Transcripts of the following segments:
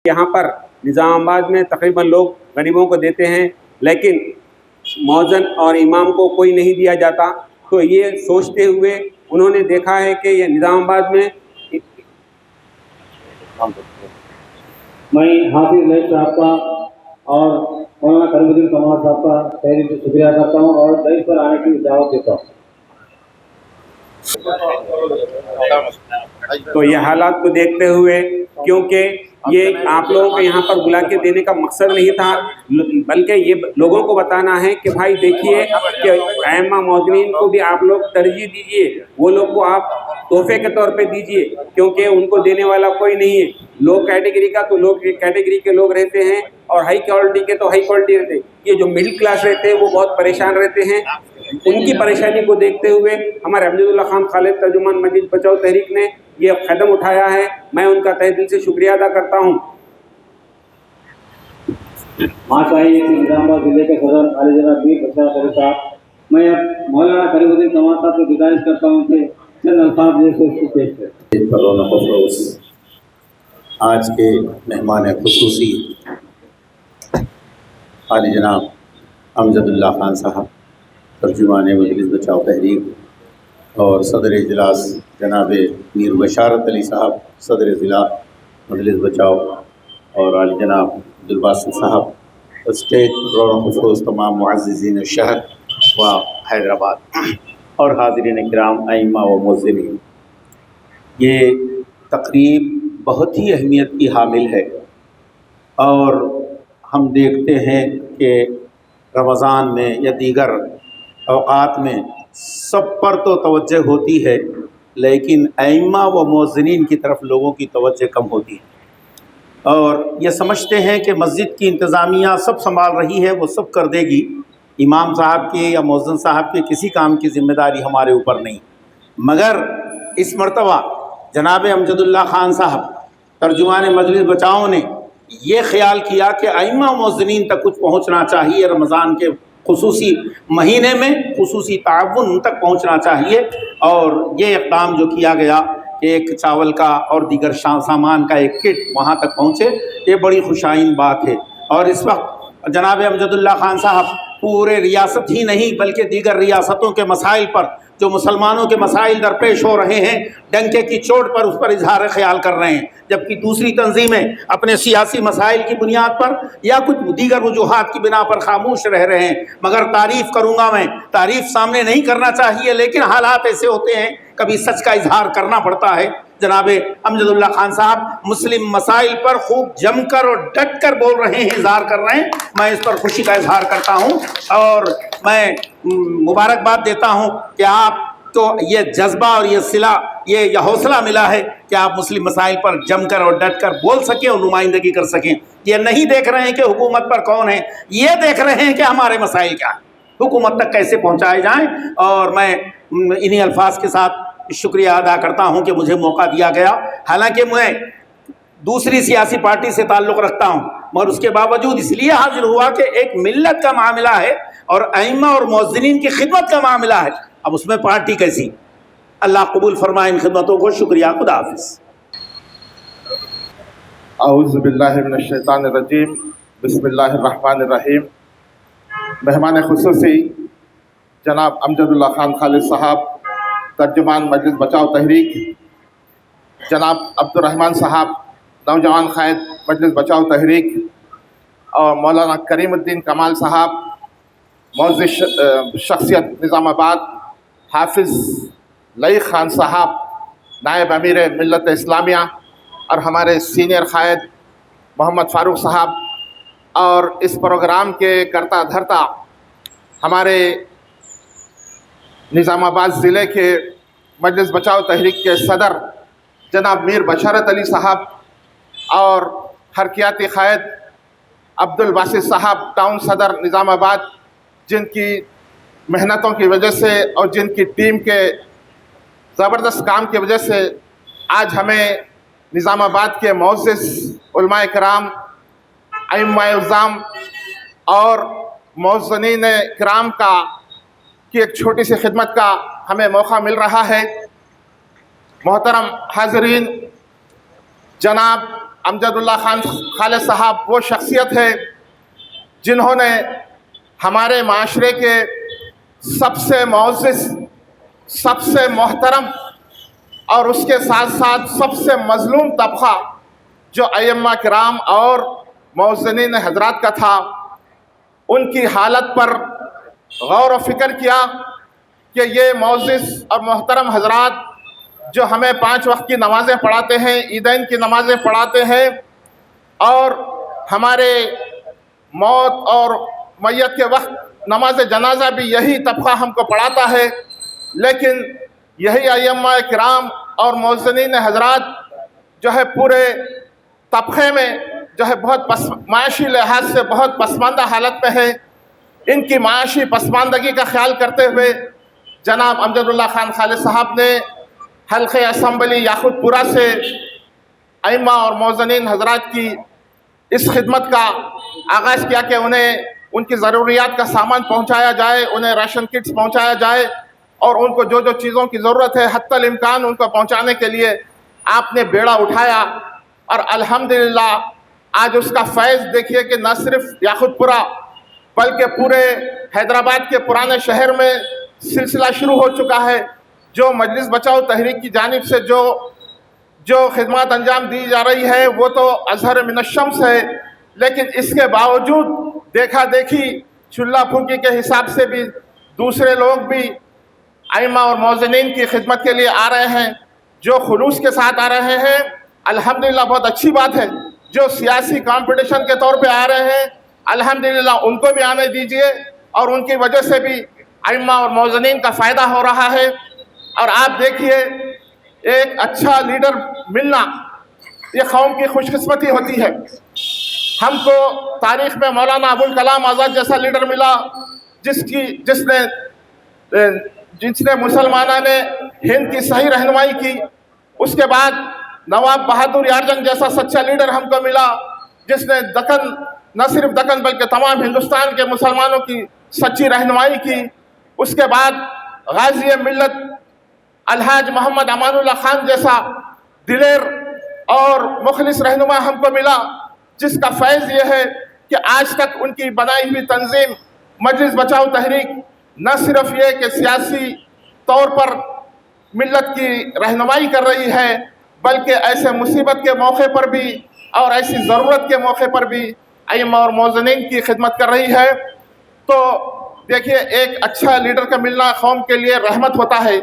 یہاں پر نظام آباد میں تقریباً لوگ غریبوں کو دیتے ہیں، لیکن مؤذن اور امام کو کوئی نہیں دیا جاتا. تو یہ سوچتے ہوئے انہوں نے دیکھا ہے کہ یہ نظام آباد میں میں حافظ لیک صاحب کا اور مولانا کریم الدین کمال صاحب کا تحریر سے شکریہ کرتا ہوں اور دہلی پر آنے کی دعوت دیتا ہوں. تو یہ حالات کو دیکھتے ہوئے، کیونکہ یہ آپ لوگوں کو یہاں پر بلا کے دینے کا مقصد نہیں تھا، بلکہ یہ لوگوں کو بتانا ہے کہ بھائی دیکھیے کہ ائمہ مؤذنین کو بھی آپ لوگ ترجیح دیجئے، وہ لوگ کو آپ تحفے کے طور پہ دیجئے، کیونکہ ان کو دینے والا کوئی نہیں ہے. لو کیٹیگری کا تو لوگ کیٹیگری کے لوگ رہتے ہیں، اور ہائی کوالٹی کے تو ہائی کوالٹی رہتے ہیں. یہ جو مڈل کلاس رہتے ہیں وہ بہت پریشان رہتے ہیں. ان کی پریشانی کو دیکھتے ہوئے ہمارے امجد اللہ خان خالد ترجمان مجلس بچاؤ تحریک نے یہ قدم اٹھایا ہے. میں ان کا تہ دل سے شکریہ ادا کرتا ہوں. ماشاءاللہ نظام آباد ضلع کے صدر عالی جناب میر بشار علی صاحب، میں اب مولانا کریم الدین کمال صاحب سے گزارش کرتا ہوں کہ چند الفاظ جیسے اس کو پیش کریں. آج کے مہمان خصوصی عالی جناب امجد اللہ خان صاحب ترجمان مجلس بچاؤ تحریک اور صدر اجلاس جناب میر بشارت علی صاحب صدر ضلع مجلس بچاؤ اور عالی جناب عبدالباسط صاحب اسٹیٹ رونق افروز تمام معززین شہر و حیدرآباد اور حاضرین کرام ائمہ و مؤذنین، یہ تقریب بہت ہی اہمیت کی حامل ہے. اور ہم دیکھتے ہیں کہ رمضان میں یا دیگر اوقات میں سب پر تو توجہ ہوتی ہے، لیکن ائمہ و مؤذنین کی طرف لوگوں کی توجہ کم ہوتی ہے، اور یہ سمجھتے ہیں کہ مسجد کی انتظامیہ سب سنبھال رہی ہے، وہ سب کر دے گی، امام صاحب کے یا مؤذن صاحب کے کسی کام کی ذمہ داری ہمارے اوپر نہیں. مگر اس مرتبہ جناب امجد اللہ خان صاحب ترجمان مجلس بچاؤ نے یہ خیال کیا کہ ائمہ و مؤذنین تک کچھ پہنچنا چاہیے، رمضان کے خصوصی مہینے میں خصوصی تعاون ان تک پہنچنا چاہیے. اور یہ اقدام جو کیا گیا کہ ایک چاول کا اور دیگر سامان کا ایک کٹ وہاں تک پہنچے، یہ بڑی خوشائن بات ہے. اور اس وقت جناب امجد اللہ خان صاحب پورے ریاست ہی نہیں بلکہ دیگر ریاستوں کے مسائل پر جو مسلمانوں کے مسائل درپیش ہو رہے ہیں، ڈنکے کی چوٹ پر اس پر اظہار خیال کر رہے ہیں، جبکہ دوسری تنظیمیں اپنے سیاسی مسائل کی بنیاد پر یا کچھ دیگر وجوہات کی بنا پر خاموش رہ رہے ہیں. مگر تعریف کروں گا، میں تعریف سامنے نہیں کرنا چاہیے، لیکن حالات ایسے ہوتے ہیں کبھی سچ کا اظہار کرنا پڑتا ہے. جناب امجد اللہ خان صاحب مسلم مسائل پر خوب جم کر اور ڈٹ کر بول رہے ہیں، اظہار کر رہے ہیں. میں اس پر خوشی کا اظہار کرتا ہوں اور میں مبارکباد دیتا ہوں کہ آپ کو یہ جذبہ اور یہ صلہ، یہ حوصلہ ملا ہے کہ آپ مسلم مسائل پر جم کر اور ڈٹ کر بول سکیں اور نمائندگی کر سکیں. یہ نہیں دیکھ رہے ہیں کہ حکومت پر کون ہے، یہ دیکھ رہے ہیں کہ ہمارے مسائل کیا ہیں، حکومت تک کیسے پہنچائے جائیں. اور میں انہی الفاظ کے ساتھ شکریہ ادا کرتا ہوں کہ مجھے موقع دیا گیا. حالانکہ میں دوسری سیاسی پارٹی سے تعلق رکھتا ہوں، مگر اس کے باوجود اس لیے حاضر ہوا کہ ایک ملت کا معاملہ ہے اور ائمہ اور مؤذنین کی خدمت کا معاملہ ہے. اب اس میں پارٹی کیسی؟ اللہ قبول فرمائے ان خدمتوں کو. شکریہ. خدا حافظ. اعوذ باللہ من الشیطان الرجیم، بسم اللہ الرحمن الرحیم. مہمان خصوصی جناب امجد اللہ خان خالد صاحب ترجمان مجلس بچاؤ تحریک، جناب عبد الرحمن صاحب نوجوان قائد مجلس بچاؤ تحریک، اور مولانا کریم الدین کمال صاحب معزز شخصیت نظام آباد، حافظ لیک خان صاحب نائب امیر ملت اسلامیہ، اور ہمارے سینئر قائد محمد فاروق صاحب، اور اس پروگرام کے کرتا دھرتا ہمارے نظام آباد ضلع کے مجلس بچاؤ تحریک کے صدر جناب میر بشارت علی صاحب، اور حرکیاتی قائد عبدالباسط صاحب ٹاؤن صدر نظام آباد، جن کی محنتوں کی وجہ سے اور جن کی ٹیم کے زبردست کام کی وجہ سے آج ہمیں نظام آباد کے معزز علماء کرام، ائمہ اعظام اور مؤذنین کرام کی ایک چھوٹی سی خدمت کا ہمیں موقع مل رہا ہے. محترم حاضرین، جناب अमजदुल्ला खान खालिद साहब वो शख्सियत है जिन्होंने हमारे माशरे के सबसे मुअज़्ज़िज़, सबसे मोहतरम और उसके साथ साथ सबसे मज़लूम तबक़ा जो अइम्मा किराम और मुअज़्ज़िनीन हज़रात का था, उनकी हालत पर गौर व फ़िक्र किया कि ये मुअज़्ज़िज़ और मोहतरम हज़रात जो हमें 5 वक्त की नमाज़ें पढ़ाते हैं, ईदैन की नमाज़ें पढ़ाते हैं और हमारे मौत और मैयत के वक्त नमाज जनाजा भी यही तबक़ा हमको पढ़ाता है, लेकिन यही अइम्मा किराम और मुअज़्ज़िनीन हज़रात जो है पूरे तबक़े में जो है बहुत माशी लिहाज से बहुत पसमानदा हालत में है। इनकी माशी पसमानदगी का ख्याल करते हुए जनाब अमजदुल्ला खान खालिद साहब ने हल्क़े असम्बली याक़ूतपुरा से अइम्मा और मुअज़्ज़िनीन हज़रात की इस खिदमत का आगाज़ किया कि उन्हें उनकी ज़रूरियात का सामान पहुँचाया जाए, उन्हें राशन किट्स पहुँचाया जाए और उनको जो जो चीज़ों की ज़रूरत है हत्तल इम्कान उनको पहुँचाने के लिए आपने बेड़ा उठाया। और अल्हम्दुलिल्लाह आज उसका फैज़ देखिए कि न सिर्फ याक़ूतपुरा बल्कि पूरे हैदराबाद के पुराने शहर में सिलसिला शुरू हो चुका है। जो मजलिस बचाओ तहरीक की जानिब से जो खिदमत अंजाम दी जा रही है वो तो अज़हर मिनश्शम्स है, लेकिन इसके बावजूद देखा देखी चुल्ला फूकी के हिसाब से भी दूसरे लोग भी अइम्मा और मुअज़्ज़िनीन की खिदमत के लिए आ रहे हैं, जो खुलूस के साथ आ रहे हैं। अल्हम्दुलिल्लाह बहुत अच्छी बात है। जो सियासी कंपटीशन के तौर पे आ रहे हैं अल्हम्दुलिल्लाह उनको भी आने दीजिए और उनकी वजह से भी अइम्मा और मुअज़्ज़िनीन का फ़ायदा हो रहा है। और आप देखिए एक अच्छा लीडर मिलना ये कौम की खुशकिस्मती होती है। हमको तारीख़ में मौलाना अबुल कलाम आज़ाद जैसा लीडर मिला जिसने मुसलमानों ने हिंद की सही रहनुमाई की। उसके बाद नवाब बहादुर यारजंग जैसा सच्चा लीडर हमको मिला जिसने दक्कन, न सिर्फ दक्कन बल्कि तमाम हिंदुस्तान के मुसलमानों की सच्ची रहनुमाई की। उसके बाद गाज़ी मिल्लत अलहाज मोहम्मद अमानुल्लाह खान जैसा दिलेर और मुखलिस रहनुमा हमको मिला, जिसका फैज़ ये है कि आज तक उनकी बनाई हुई तंजीम मजलिस बचाओ तहरीक न सिर्फ ये कि सियासी तौर पर मिल्लत की रहनुमाई कर रही है, बल्कि ऐसे मुसीबत के मौके पर भी और ऐसी ज़रूरत के मौके पर भी अइम्मा और मुअज़्ज़िनीन की खिदमत कर रही है। तो देखिए एक अच्छा लीडर का मिलना कौम के लिए रहमत होता है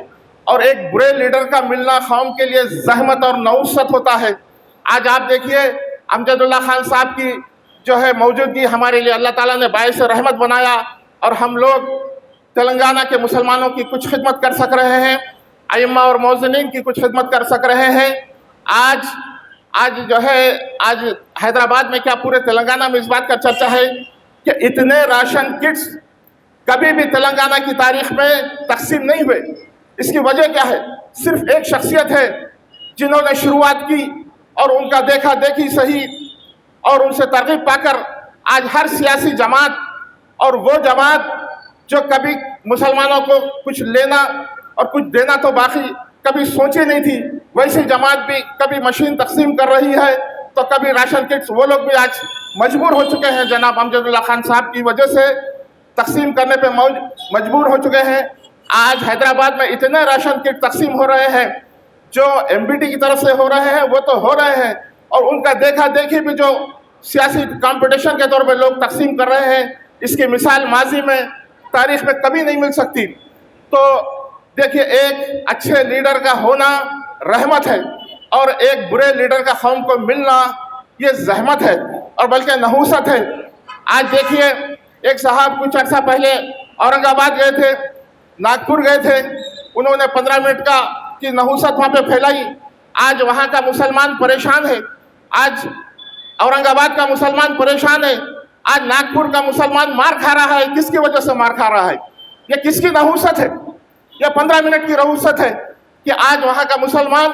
और एक बुरे लीडर का मिलना कौम के लिए ज़हमत और नौसत होता है। आज आप देखिए अमजदुल्ला खान साहब की जो है मौजूदगी हमारे लिए अल्लाह ताला ने बाइस रहमत बनाया और हम लोग तेलंगाना के मुसलमानों की कुछ खिदमत कर सक रहे हैं, अइम्मा और मुअज़्ज़िनीन की कुछ खिदमत कर सक रहे हैं। आज जो है आज हैदराबाद में क्या पूरे तेलंगाना में इस बात का चर्चा है कि इतने राशन किट्स कभी भी तेलंगाना की तारीख में तकसीम नहीं हुए। इसकी वजह क्या है? सिर्फ एक शख्सियत है जिन्होंने शुरुआत की और उनका देखा देखी सही और उनसे तरगीब पाकर आज हर सियासी जमात और वो जमात जो कभी मुसलमानों को कुछ लेना और कुछ देना तो बाकी कभी सोची नहीं थी, वैसी जमात भी कभी मशीन तकसीम कर रही है तो कभी राशन किट्स, वो लोग भी आज मजबूर हो चुके हैं जनाब अमजदुल्ला खान साहब की वजह से तकसीम करने पे मजबूर हो चुके हैं। आज हैदराबाद में इतने राशन किट तकसीम हो रहे हैं जो MBT की तरफ से हो रहे हैं, वो तो हो रहे हैं और उनका देखा देखी भी जो सियासी कंपटीशन के तौर पे लोग तकसीम कर रहे हैं, इसकी मिसाल माजी में तारीख में कभी नहीं मिल सकती। तो देखिए एक अच्छे लीडर का होना रहमत है और एक बुरे लीडर का कौम को मिलना ये ज़हमत है और बल्कि नहूसत है। आज देखिए एक साहब कुछ अर्सा पहले औरंगाबाद गए थे, नागपुर गए थे, उन्होंने 15 मिनट की नहूसत वहाँ पे फैलाई। आज वहाँ का मुसलमान परेशान है, आज औरंगाबाद का मुसलमान परेशान है, आज नागपुर का मुसलमान मार खा रहा है। किसकी वजह से मार खा रहा है? ये किसकी नहूसत है? ये 15 मिनट की नहूसत है कि आज वहाँ का मुसलमान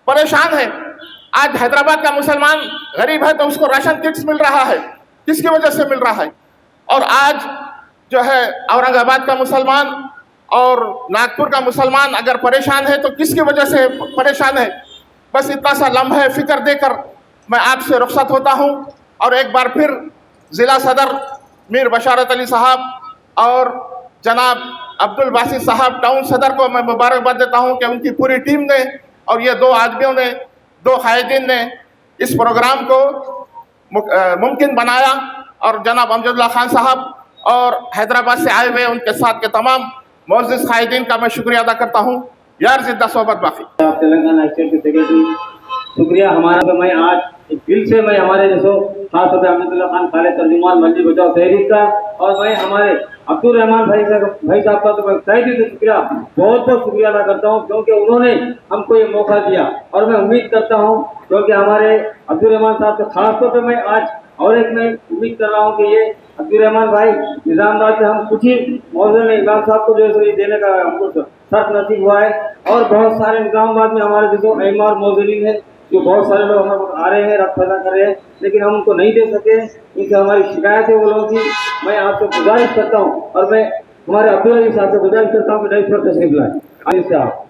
परेशान है। आज हैदराबाद का मुसलमान गरीब है तो उसको राशन किट्स मिल रहा है, किसकी वजह से मिल रहा है? और आज जो है औरंगाबाद का मुसलमान और नागपुर का मुसलमान अगर परेशान है तो किसकी वजह से परेशान है? बस इतना सा लम्हा फ़िक्र देकर मैं आपसे रुखसत होता हूँ और एक बार फिर ज़िला सदर मीर बशारत अली साहब और जनाब अब्दुल बासित साहब टाउन सदर को मैं मुबारकबाद देता हूँ कि उनकी पूरी टीम ने और ये दो आदमियों ने, दो कायदीन ने इस प्रोग्राम को मुमकिन बनाया। और जनाब अमजदुल्ला खान साहब और हैदराबाद से आए हुए उनके साथ के तमाम मोअज़्ज़िज़ कायदीन का मैं शुक्रिया अदा करता हूँ। यार जिद्दा सोहबत बाकी। तेलंगाना स्टेट के सेक्रेटरी, शुक्रिया हमारा। तो मैं आज दिल से मैं हमारे जैसो खास तौर पर अमजदुल्ला खान खाले तर्जुमान मस्जिद बचाओ तहरीक का और मैं हमारे अब्दुल रहमान भाई साहब का तो मैं तहे दिल से शुक्रिया, बहुत बहुत शुक्रिया अदा करता हूँ, क्योंकि उन्होंने हमको ये मौका दिया। और मैं उम्मीद करता हूँ, क्योंकि हमारे अब्दुल रहमान साहब से खास तौर पर मैं आज और एक मैं उम्मीद कर रहा हूँ कि ये अब्दुल रहमान भाई निज़ामबाद से हम कुछ ही मौजूद में इमाम साहब को जो है देने का हमको शर्फ नसीब हुआ है। और बहुत सारे निज़ामबाद में हमारे जो अइम्मा और मौजूदीन हैं, जो बहुत सारे लोग हमारे आ रहे हैं, रब पैदा कर रहे हैं, लेकिन हम उनको नहीं दे सके। इनसे हमारी शिकायत है वो लोगों की। मैं आपसे गुजारिश करता हूँ और मैं हमारे अब्दुल अली साहब से गुजारिश करता हूँ कि नहीं पर तशरीफ लाएं। इससे आप